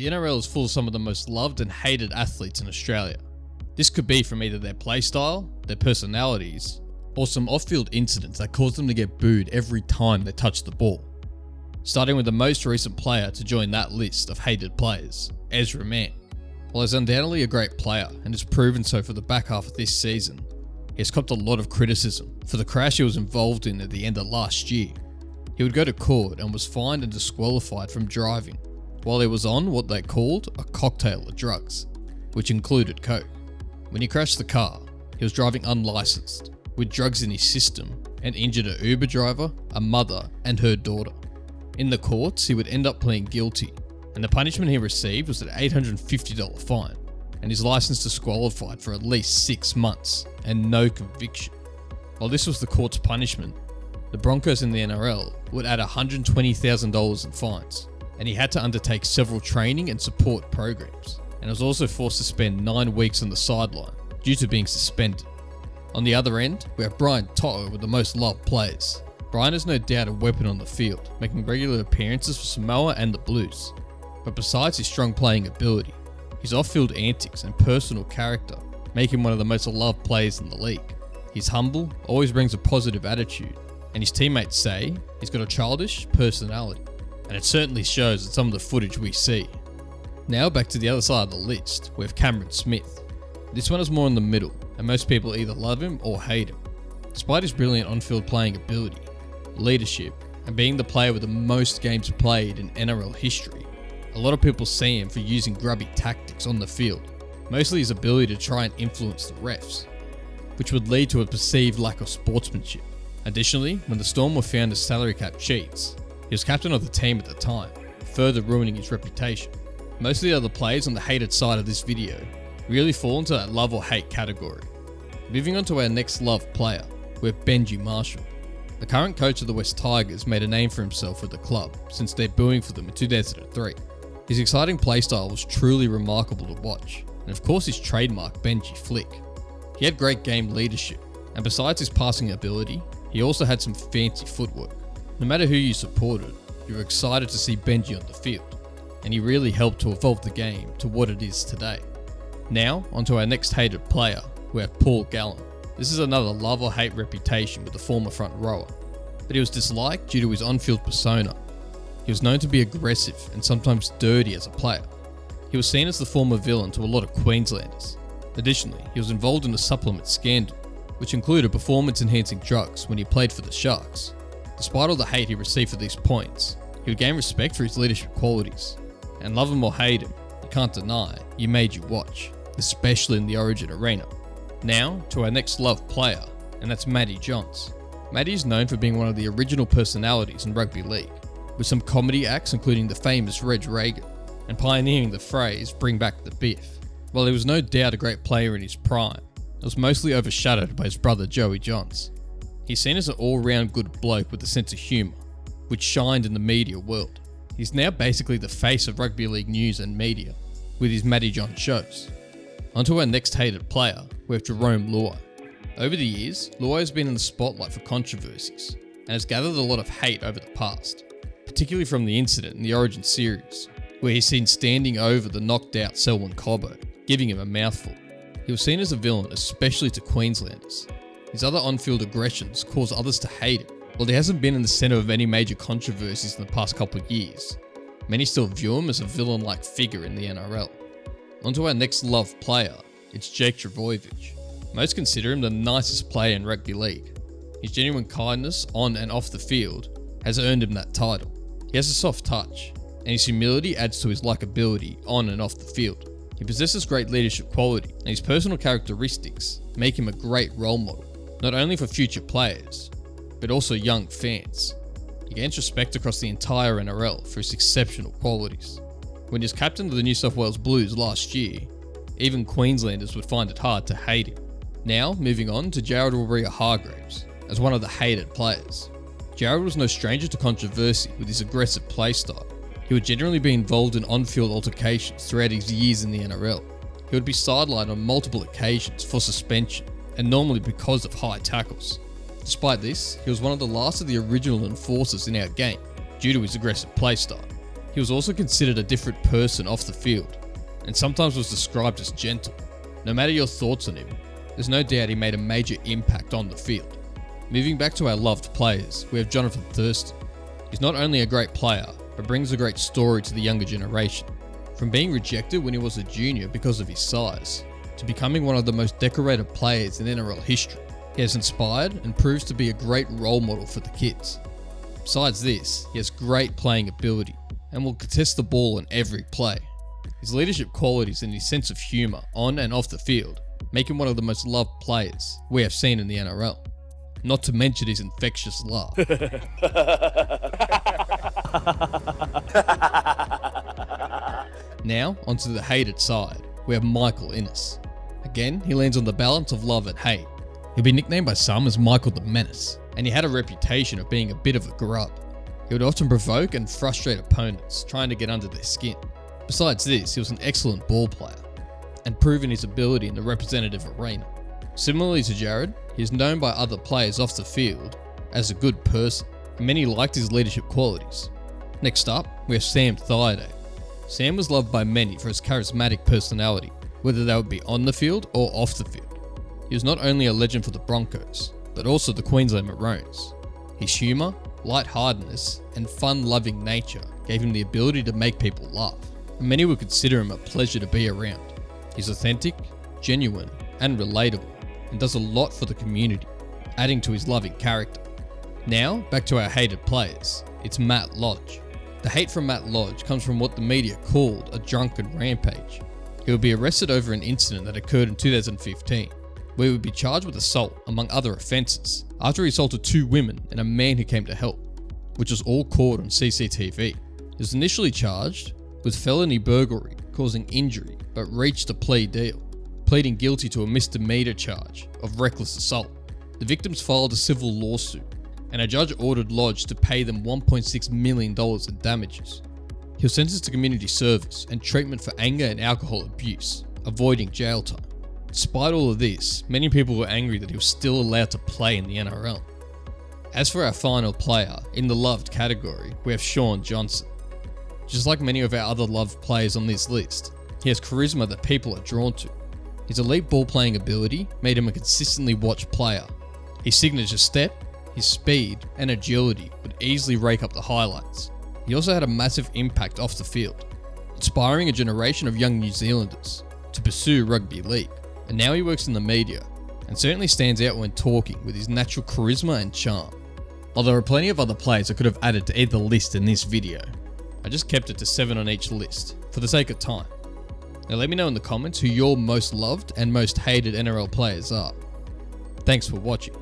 The NRL is full of some of the most loved and hated athletes in Australia. This could be from either their play style, their personalities, or some off-field incidents that cause them to get booed every time they touch the ball. Starting with the most recent player to join that list of hated players, Ezra Mann. While he's undoubtedly a great player and has proven so for the back half of this season, he has copped a lot of criticism for the crash he was involved in at the end of last year. He would go to court and was fined and disqualified from driving while he was on what they called a cocktail of drugs, which included coke. When he crashed the car, he was driving unlicensed, with drugs in his system, and injured an Uber driver, a mother, and her daughter. In the courts, he would end up pleading guilty, and the punishment he received was an $850 fine, and his license disqualified for at least 6 months, and no conviction. While this was the court's punishment, the Broncos in the NRL would add $120,000 in fines, and he had to undertake several training and support programs, and was also forced to spend 9 weeks on the sideline due to being suspended. On the other end, we have Brian To'o with the most loved players. Brian is no doubt a weapon on the field, making regular appearances for Samoa and the Blues. But besides his strong playing ability, his off-field antics and personal character make him one of the most loved players in the league. He's humble, always brings a positive attitude, and his teammates say he's got a childish personality. And it certainly shows in some of the footage we see. Now back to the other side of the list, we have Cameron Smith. This one is more in the middle, and most people either love him or hate him. Despite his brilliant on-field playing ability, leadership, and being the player with the most games played in NRL history, a lot of people see him for using grubby tactics on the field, mostly his ability to try and influence the refs, which would lead to a perceived lack of sportsmanship. Additionally, when the Storm were found as salary cap cheats, he was captain of the team at the time, further ruining his reputation. Most of the other players on the hated side of this video really fall into that love or hate category. Moving on to our next loved player, we have Benji Marshall. The current coach of the West Tigers made a name for himself with the club since debuting for them in 2003. His exciting playstyle was truly remarkable to watch, and of course his trademark Benji flick. He had great game leadership, and besides his passing ability, he also had some fancy footwork. No matter who you supported, you were excited to see Benji on the field, and he really helped to evolve the game to what it is today. Now, onto our next hated player, we have Paul Gallen. This is another love or hate reputation with the former front rower, but he was disliked due to his on-field persona. He was known to be aggressive and sometimes dirty as a player. He was seen as the former villain to a lot of Queenslanders. Additionally, he was involved in a supplement scandal, which included performance-enhancing drugs when he played for the Sharks. Despite all the hate he received for these points, he would gain respect for his leadership qualities. And love him or hate him, you can't deny he made you watch, especially in the Origin arena. Now, to our next loved player, and that's Matty Johns. Matty is known for being one of the original personalities in rugby league, with some comedy acts including the famous Reg Reagan, and pioneering the phrase, "bring back the biff." While he was no doubt a great player in his prime, it was mostly overshadowed by his brother Joey Johns. He's seen as an all-round good bloke with a sense of humour, which shined in the media world. He's now basically the face of rugby league news and media, with his Matty Johns shows. Onto our next hated player, we have Jerome Leilua. Over the years, Leilua has been in the spotlight for controversies, and has gathered a lot of hate over the past, particularly from the incident in the Origin series, where he's seen standing over the knocked out Selwyn Cobbo, giving him a mouthful. He was seen as a villain, especially to Queenslanders. His other on-field aggressions cause others to hate him. While he hasn't been in the centre of any major controversies in the past couple of years, many still view him as a villain-like figure in the NRL. Onto our next loved player, it's Jake Trbojevic. Most consider him the nicest player in rugby league. His genuine kindness on and off the field has earned him that title. He has a soft touch, and his humility adds to his likability on and off the field. He possesses great leadership quality, and his personal characteristics make him a great role model, not only for future players, but also young fans. He gains respect across the entire NRL for his exceptional qualities. When he was captain of the New South Wales Blues last year, even Queenslanders would find it hard to hate him. Now, moving on to Jared Waerea-Hargreaves, as one of the hated players. Jared was no stranger to controversy with his aggressive playstyle. He would generally be involved in on-field altercations throughout his years in the NRL. He would be sidelined on multiple occasions for suspension, and normally because of high tackles. Despite this, he was one of the last of the original enforcers in our game, due to his aggressive playstyle. He was also considered a different person off the field, and sometimes was described as gentle. No matter your thoughts on him, there's no doubt he made a major impact on the field. Moving back to our loved players, we have Johnathan Thurston. He's not only a great player, but brings a great story to the younger generation. From being rejected when he was a junior because of his size, to becoming one of the most decorated players in NRL history, he has inspired and proves to be a great role model for the kids. Besides this, he has great playing ability and will contest the ball in every play. His leadership qualities and his sense of humour on and off the field make him one of the most loved players we have seen in the NRL. Not to mention his infectious laugh. Now, onto the hated side, we have Michael Ennis. Again, he lands on the balance of love and hate. He'll be nicknamed by some as Michael the Menace, and he had a reputation of being a bit of a grub. He would often provoke and frustrate opponents, trying to get under their skin. Besides this, he was an excellent ball player, and proven his ability in the representative arena. Similarly to Jared, he is known by other players off the field as a good person, and many liked his leadership qualities. Next up, we have Sam Thaiday. Sam was loved by many for his charismatic personality, whether they would be on the field or off the field. He was not only a legend for the Broncos, but also the Queensland Maroons. His humour, lightheartedness, and fun-loving nature gave him the ability to make people laugh, and many would consider him a pleasure to be around. He's authentic, genuine, and relatable, and does a lot for the community, adding to his loving character. Now, back to our hated players. It's Matt Lodge. The hate from Matt Lodge comes from what the media called a drunken rampage. He would be arrested over an incident that occurred in 2015, where he would be charged with assault among other offences after he assaulted 2 women and a man who came to help, which was all caught on CCTV. He was initially charged with felony burglary causing injury, but reached a plea deal, pleading guilty to a misdemeanor charge of reckless assault. The victims filed a civil lawsuit, and a judge ordered Lodge to pay them $1.6 million in damages. He was sentenced to community service and treatment for anger and alcohol abuse, avoiding jail time. Despite all of this, many people were angry that he was still allowed to play in the NRL. As for our final player, in the loved category, we have Shaun Johnson. Just like many of our other loved players on this list, he has charisma that people are drawn to. His elite ball playing ability made him a consistently watched player. His signature step, his speed, and agility would easily rake up the highlights. He also had a massive impact off the field, inspiring a generation of young New Zealanders to pursue rugby league. And now he works in the media, and certainly stands out when talking with his natural charisma and charm. While there are plenty of other players I could have added to either list in this video, I just kept it to 7 on each list, for the sake of time. Now let me know in the comments who your most loved and most hated NRL players are. Thanks for watching.